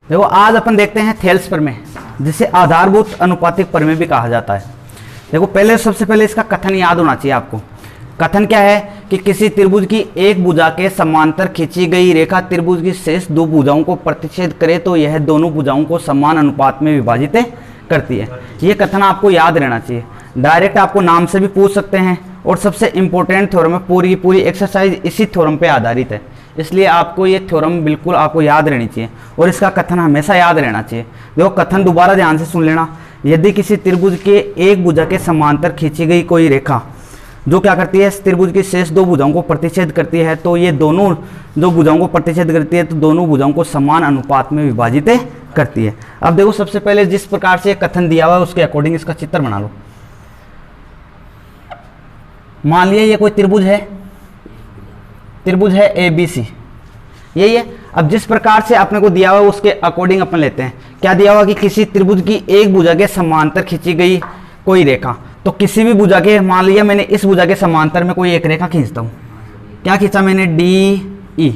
देखो आज अपन देखते हैं थेल्स प्रमेय, जिसे आधारभूत अनुपातिक प्रमेय भी कहा जाता है। देखो पहले सबसे पहले इसका कथन याद होना चाहिए आपको। कथन क्या है कि किसी त्रिभुज की एक भुजा के समांतर खींची गई रेखा त्रिभुज की शेष दो भुजाओं को प्रतिच्छेद करे तो यह दोनों भुजाओं को समान अनुपात में विभाजित करती है। ये कथन आपको याद रहना चाहिए। डायरेक्ट आपको नाम से भी पूछ सकते हैं और सबसे इंपॉर्टेंट थ्योरम है, पूरी की पूरी एक्सरसाइज इसी थ्योरम पे आधारित है, इसलिए आपको ये थ्योरम बिल्कुल आपको याद रहनी चाहिए और इसका कथन हमेशा याद रहना चाहिए। देखो कथन दोबारा ध्यान से सुन लेना। यदि किसी त्रिभुज के एक भुजा के समांतर खींची गई कोई रेखा जो क्या करती है, त्रिभुज की शेष दो भुजाओं को प्रतिच्छेद करती है, तो ये दोनों जो भुजाओं को प्रतिच्छेद करती है तो दोनों भुजाओं को समान अनुपात में विभाजित करती है। अब देखो सबसे पहले जिस प्रकार से कथन दिया हुआ है उसके अकॉर्डिंग इसका चित्र बना लो। मान लिया ये कोई त्रिभुज है ABC, यही है। अब जिस प्रकार से आपने को दिया हुआ है उसके अकॉर्डिंग अपन लेते हैं। क्या दिया हुआ कि किसी त्रिभुज की एक भुजा के समांतर खींची गई कोई रेखा, तो किसी भी भुजा के, मान लिया मैंने इस भुजा के समांतर में कोई एक रेखा खींचता हूं। क्या खींचा मैंने? DE,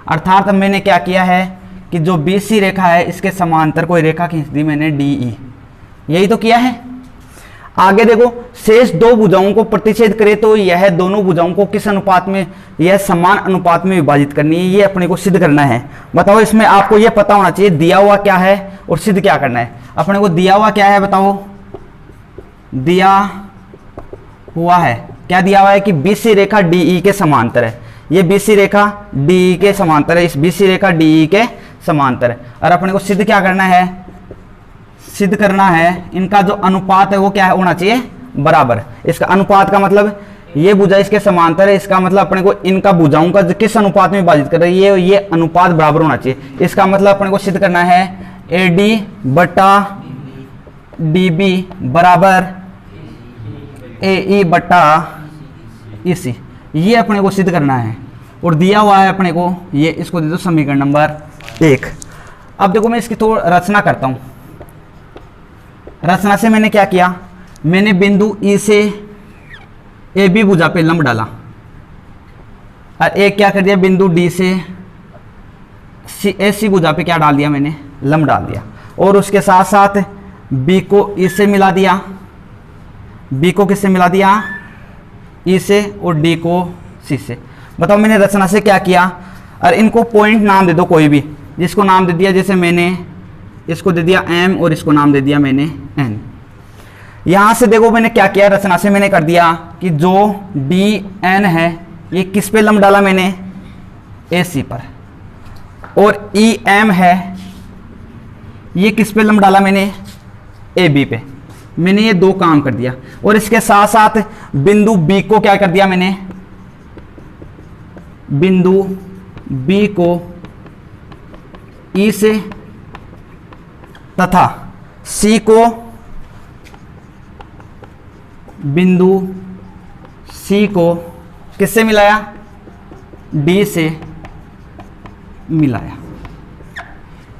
अर्थात अब मैंने क्या किया है कि जो BC रेखा है इसके समांतर कोई रेखा खींच दी मैंने DE, यही तो किया है। आगे देखो शेष दो भुजाओं को प्रतिच्छेद करे तो यह दोनों भुजाओं को किस अनुपात में, यह समान अनुपात में विभाजित करनी है, ये अपने को सिद्ध करना है। बताओ इसमें आपको यह पता होना चाहिए दिया हुआ क्या है और सिद्ध क्या करना है। अपने को दिया हुआ क्या है बताओ? दिया हुआ है, क्या दिया हुआ है कि BC रेखा DE के समांतर है। ये BC रेखा DE के समांतर है, इस BC रेखा DE के समांतर है। और अपने को सिद्ध क्या करना है? सिद्ध करना है इनका जो अनुपात है वो क्या होना चाहिए? बराबर। इसका अनुपात का मतलब ये भुजा इसके समांतर है, इसका मतलब अपने को इनका भुजाओं का किस अनुपात में विभाजित कर रही है, ये अनुपात बराबर होना चाहिए। इसका मतलब अपने को सिद्ध करना है AD बटा DB बराबर AE बटा EC, ये अपने को सिद्ध करना है। और दिया हुआ है अपने को ये, इसको दे दो समीकरण नंबर 1। अब देखो मैं इसकी थोड़ी रचना करता हूं। रचना से मैंने क्या किया, मैंने बिंदु E से AB भुजा पे लंब डाला और एक क्या कर दिया, बिंदु D से AC भुजा पे क्या डाल दिया मैंने? लंब डाल दिया। और उसके साथ साथ B को E से मिला दिया, B को किससे मिला दिया? E से, और D को C से। बताओ मैंने रचना से क्या किया, और इनको पॉइंट नाम दे दो कोई भी, जिसको नाम दे दिया, जैसे मैंने इसको दे दिया M और इसको नाम दे दिया मैंने N। यहां से देखो मैंने क्या किया, रचना से मैंने कर दिया कि जो DN है ये किस पे लंब डाला मैंने? AC पर। और EM है ये किस पे लंब डाला मैंने? AB पे। मैंने ये दो काम कर दिया। और इसके साथ साथ बिंदु B को क्या कर दिया मैंने? बिंदु B को E से तथा C को बिंदु C को किससे मिलाया? D से मिलाया।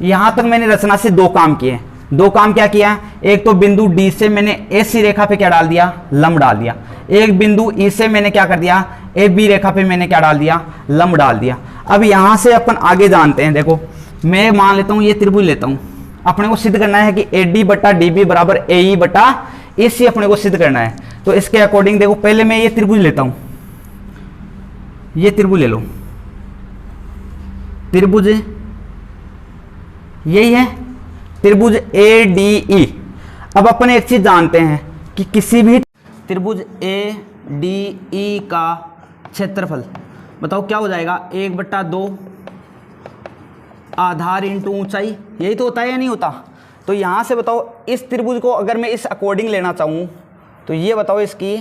यहां तक मैंने रचना से दो काम किए। दो काम क्या किया? एक तो बिंदु D से मैंने AC रेखा पे क्या डाल दिया? लंब डाल दिया। एक बिंदु E से मैंने क्या कर दिया? AB रेखा पे मैंने क्या डाल दिया? लंब डाल दिया। अब यहां से अपन आगे जानते हैं। देखो मैं मान लेता हूं ये त्रिभुज लेता हूं, अपने को सिद्ध करना है कि AD बटा DB बराबर AE बटा AC अपने को सिद्ध करना है। तो इसके अकॉर्डिंग देखो पहले मैं ये त्रिभुज लेता हूं, ये त्रिभुज ले लो, त्रिभुज यही है, त्रिभुज ADE। अब अपन एक चीज जानते हैं कि किसी भी त्रिभुज ADE का क्षेत्रफल बताओ क्या हो जाएगा? 1/2 आधार इंटू ऊंचाई, यही तो होता है या नहीं होता? तो यहां से बताओ इस त्रिभुज को अगर मैं इस अकॉर्डिंग लेना चाहूं तो ये बताओ इसकी,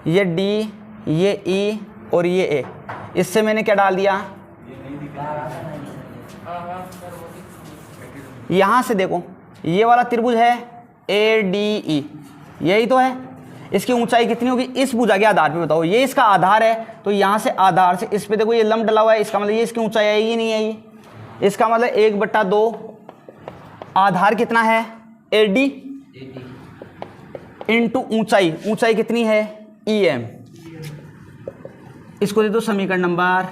ये D, ये E और ये A, इससे मैंने क्या डाल दिया? यहां से देखो ये वाला त्रिभुज है ADE, यही तो है। इसकी ऊंचाई कितनी होगी इस भुजा के आधार पे बताओ? ये इसका आधार है, तो यहां से आधार से इस पे देखो ये लंब डला हुआ है, इसका मतलब ये इसकी ऊंचाई आएगी नहीं आएगी? इसका मतलब 1/2 आधार कितना है? AD इंटू ऊंचाई, ऊंचाई कितनी है? EM। इसको दे दो समीकरण नंबर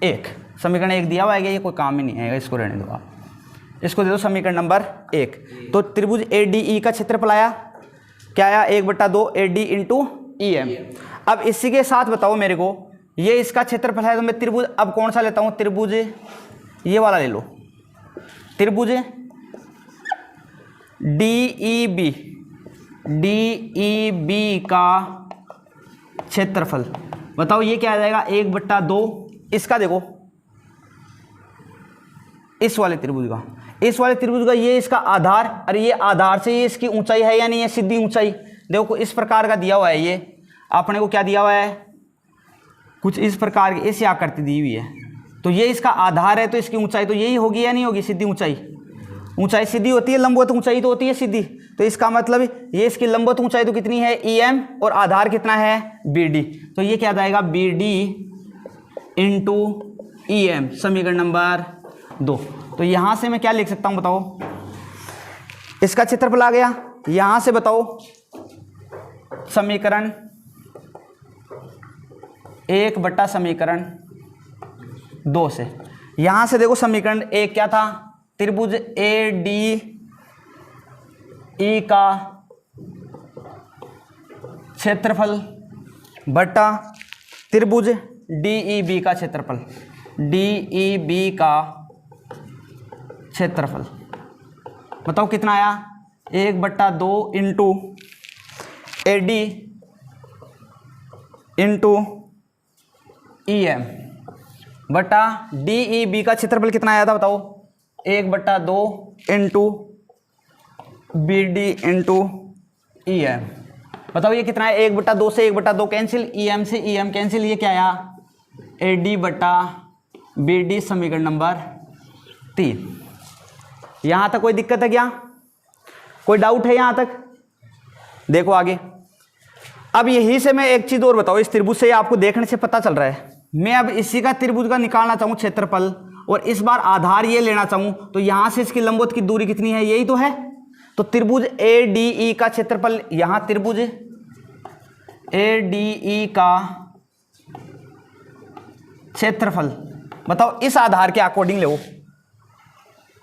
1। समीकरण 1 दिया हुआ है, ये कोई काम ही नहीं आएगा, इसको रहने दो आप। इसको दे दो समीकरण नंबर 1। तो त्रिभुज ADE का क्षेत्रफल आया, क्या आया, 1/2 AD इंटू EM। अब इसी के साथ बताओ मेरे को, ये इसका क्षेत्रफल है, तो मैं त्रिभुज अब कौन सा लेता हूँ, त्रिभुज ये वाला ले लो, त्रिभुज DEB का क्षेत्रफल बताओ ये क्या आ जाएगा, 1/2 इसका, देखो इस वाले त्रिभुज का, इस वाले त्रिभुज का ये इसका आधार, अरे ये आधार से ये इसकी ऊंचाई है या नहीं है, सीधी ऊंचाई। देखो इस प्रकार का दिया हुआ है, ये आपने को क्या दिया हुआ है, कुछ इस प्रकार की इस आकृति दी हुई है, तो ये इसका आधार है, तो इसकी ऊंचाई तो यही होगी या नहीं होगी, सीधी ऊंचाई। ऊंचाई सीधी होती है, लंबवत ऊंचाई तो होती है सीधी, तो इसका मतलब ये इसकी लंबवत ऊंचाई तो कितनी है, EM, और आधार कितना है, BD। तो ये क्या जाएगा, BD इंटू EM, समीकरण नंबर 2। तो यहां से मैं क्या लिख सकता हूं बताओ, इसका क्षेत्रफल आ गया, यहां से बताओ समीकरण 1 समीकरण 2 से, यहां से देखो समीकरण 1 क्या था, त्रिभुज ADE का क्षेत्रफल बटा त्रिभुज DEB का क्षेत्रफल, DEB का क्षेत्रफल बताओ कितना आया, 1/2 इंटू AD इंटू EM बटा DEB का क्षेत्रफल कितना आया था बताओ, 1/2 इंटू BD इंटू EM। बताओ ये कितना है, 1/2 से 1/2 कैंसिल, EM से EM कैंसिल, ये क्या आया, AD बटा BD, समीकरण नंबर 3। यहां तक कोई दिक्कत है क्या, कोई डाउट है यहां तक, देखो आगे। अब यही से मैं एक चीज और बताओ, इस त्रिभुज से आपको देखने से पता चल रहा है, मैं अब इसी का त्रिभुज का निकालना चाहूं क्षेत्रफल, और इस बार आधार ये लेना चाहूं, तो यहां से इसकी लंबवत की दूरी कितनी है, यही तो है। तो त्रिभुज ADE का क्षेत्रफल, यहां त्रिभुज ADE का क्षेत्रफल बताओ इस आधार के अकॉर्डिंग लो,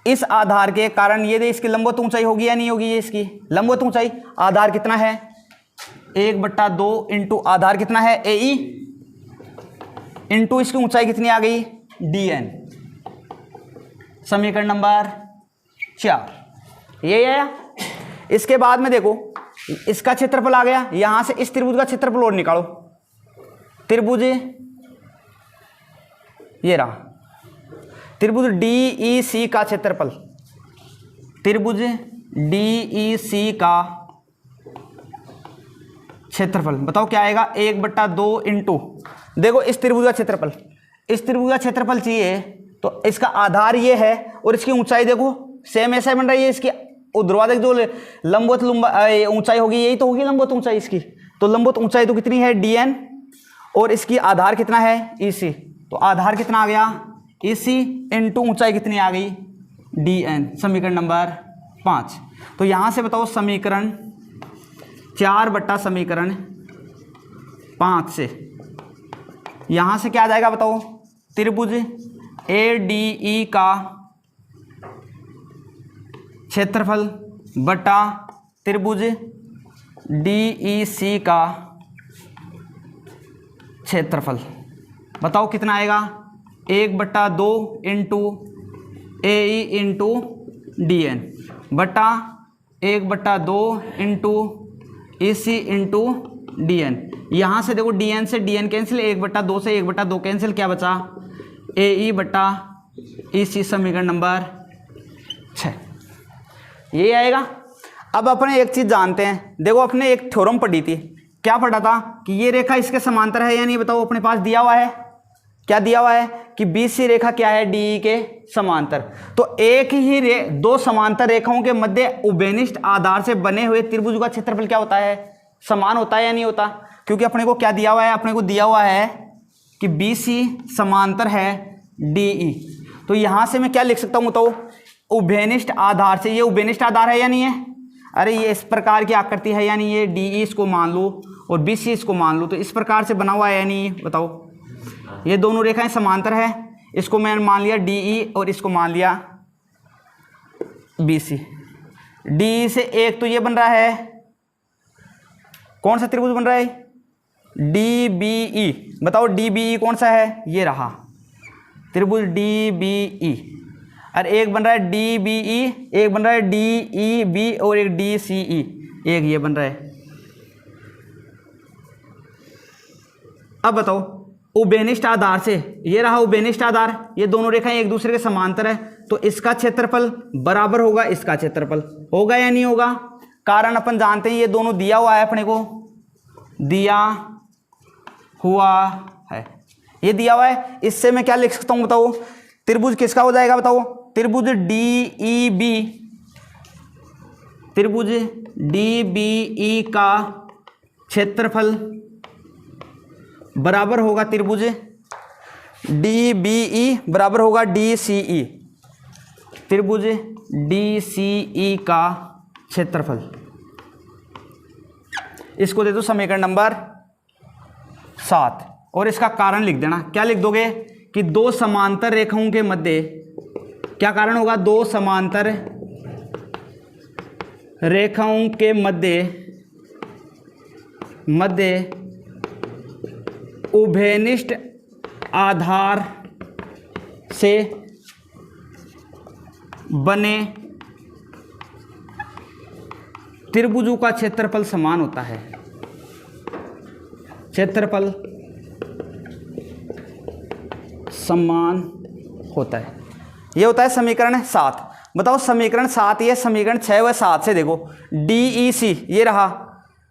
इस आधार के कारण ये इसकी लंबवत ऊंचाई होगी या नहीं होगी, ये इसकी लंबवत ऊंचाई, आधार कितना है, 1/2 इंटू आधार कितना है, AE इंटू इसकी ऊंचाई कितनी आ गई, DN, समीकरण नंबर 4 ये आया। इसके बाद में देखो इसका क्षेत्रफल आ गया, यहां से इस त्रिभुज का क्षेत्रफल और निकालो, त्रिभुज ये रहा, त्रिभुज DEC का क्षेत्रफल, त्रिभुज DEC का क्षेत्रफल बताओ क्या आएगा, 1/2 इंटू, देखो इस त्रिभुज का क्षेत्रफल, इस त्रिभुज का क्षेत्रफल चाहिए तो इसका आधार ये है, और इसकी ऊंचाई देखो सेम ऐसा बन रहा है, ये इसकी ऊर्ध्वाधर जो लंबवत ऊंचाई होगी यही तो होगी लंबवत ऊंचाई इसकी, तो लंबवत ऊंचाई तो कितनी है, DN, और इसकी आधार कितना है, EC, तो आधार कितना आ गया, EC इंटू ऊंचाई कितनी आ गई, DN, समीकरण नंबर 5। तो यहां से बताओ समीकरण 4 बटा समीकरण 5 से, यहां से क्या आ जाएगा बताओ, त्रिभुज ADE का क्षेत्रफल बटा त्रिभुज DEC का क्षेत्रफल बताओ कितना आएगा, 1/2 इंटू AE इंटू DN बटा 1/2 इंटू EC इंटू DN। यहाँ से देखो DN से DN कैंसिल, 1/2 से 1/2 कैंसिल, क्या बचा, AE बटा EC, समीकरण नंबर 6 ये आएगा। अब अपने एक चीज जानते हैं, देखो अपने एक थ्योरम पढ़ी थी, क्या पढ़ा था कि ये रेखा इसके समांतर है या नहीं, बताओ अपने पास दिया हुआ है, क्या दिया हुआ है कि BC रेखा क्या है, DE के समांतर। तो एक ही दो समांतर रेखाओं के मध्य उभयनिष्ठ आधार से बने हुए त्रिभुज का क्षेत्रफल क्या होता है, समान होता है या नहीं होता, क्योंकि अपने को क्या दिया हुआ है, अपने को दिया हुआ है कि BC समांतर है DE। तो यहां से मैं क्या लिख सकता हूं, तो उभयनिष्ठ आधार से, ये उभयनिष्ठ आधार है या नहीं है, अरे ये इस प्रकार की आकृति है या नहीं, ये DE इसको मान लो और BC इसको मान लो, तो इस प्रकार से बना हुआ है या नहीं, बताओ ये दोनों रेखाएं समांतर है, इसको मैंने मान लिया डी ई और इसको मान लिया बी सी। डी से एक तो ये बन रहा है, कौन सा त्रिभुज बन रहा है, डी बी ई। बताओ डी बी ई कौन सा है, ये रहा त्रिभुज डी बी ई। और एक बन रहा है डी बी ई, एक बन रहा है डी ई बी और एक डी सी ई, एक ये बन रहा है। अब बताओ उभयनिष्ठ आधार से, ये रहा उभयनिष्ठ आधार, ये दोनों रेखाएं एक दूसरे के समांतर है, तो इसका क्षेत्रफल बराबर होगा इसका क्षेत्रफल, होगा या नहीं होगा। कारण अपन जानते हैं ये दोनों दिया हुआ है, अपने को दिया हुआ है, ये दिया हुआ है। इससे मैं क्या लिख सकता हूं बताओ, त्रिभुज किसका हो जाएगा बताओ, त्रिभुज डी ई बी, त्रिभुज डी बी ई का क्षेत्रफल बराबर होगा त्रिभुज डी बी ई बराबर होगा डी सी ई, त्रिभुज डी सी ई का क्षेत्रफल। इसको दे दो समीकरण नंबर 7 और इसका कारण लिख देना। क्या लिख दोगे कि दो समांतर रेखाओं के मध्य, क्या कारण होगा, दो समांतर रेखाओं के मध्य उभयनिष्ठ आधार से बने त्रिभुजों का क्षेत्रफल समान होता है, क्षेत्रफल समान होता है। ये होता है समीकरण 7। बताओ समीकरण 7 ये समीकरण 6 व 7 से देखो डी ई सी, ये रहा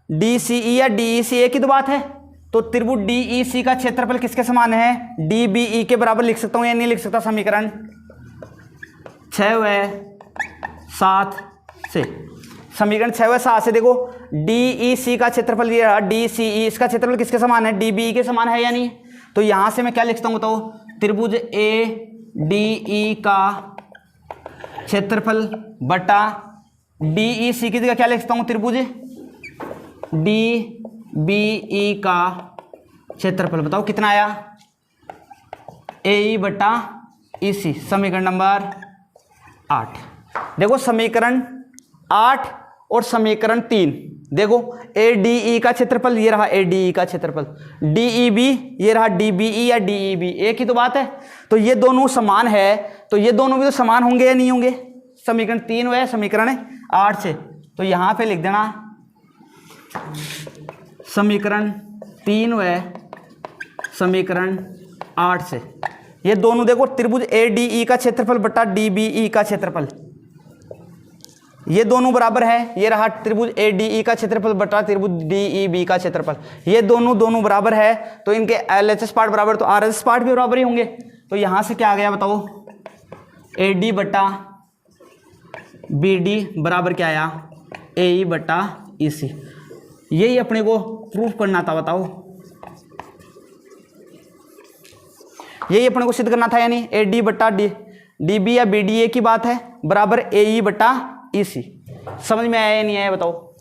डी सी ई या डी ई सी एक ही तो बात है, तो त्रिभुज डी ई सी का क्षेत्रफल किसके समान है, डी बी ई के बराबर लिख सकता हूं या नहीं लिख सकता। समीकरण 6 व 7 से, समीकरण 6 व 7 से देखो डी ई सी का क्षेत्रफल ये रहा डी सी ई, इसका क्षेत्रफल किसके समान है, डी बी ई के समान है या नहीं। तो यहां से मैं क्या लिखता हूं बताओ, त्रिभुज ए डी ई का क्षेत्रफल बटा डी ई सी की जगह क्या लिखता हूं, त्रिभुज डी बी ई का क्षेत्रफल। बताओ कितना आया, ए ई बटा ई सी, समीकरण नंबर 8। देखो समीकरण 8 और समीकरण 3 देखो ए डी ई का क्षेत्रफल ये रहा ए डी ई का क्षेत्रफल, डी ई बी ये रहा डी बी ई या डी ई बी, एक ही तो बात है। तो ये दोनों समान है, तो ये दोनों भी तो समान होंगे या नहीं होंगे। समीकरण 3 है समीकरण 8 से, तो यहां पे लिख देना समीकरण 3 व समीकरण 8 से। ये दोनों देखो त्रिभुज ए डी ई का क्षेत्रफल बटा डी बी ई का क्षेत्रफल, ये दोनों बराबर है। ये रहा त्रिभुज ए डी ई का क्षेत्रफल बटा त्रिभुज डी ई बी का क्षेत्रफल, ये दोनों बराबर है, तो इनके एल एच एस पार्ट बराबर, तो आर एच एस पार्ट भी बराबर ही होंगे। तो यहां से क्या आ गया बताओ, ए डी बटा बी डी बराबर क्या आया, ए ई बटा ई सी। यही अपने को प्रूफ करना था, बताओ यही अपने को सिद्ध करना था, यानी ए डी बटा डी बी या बी डी ए की बात है बराबर ए ई बटा ई सी। समझ में आया या नहीं आया बताओ।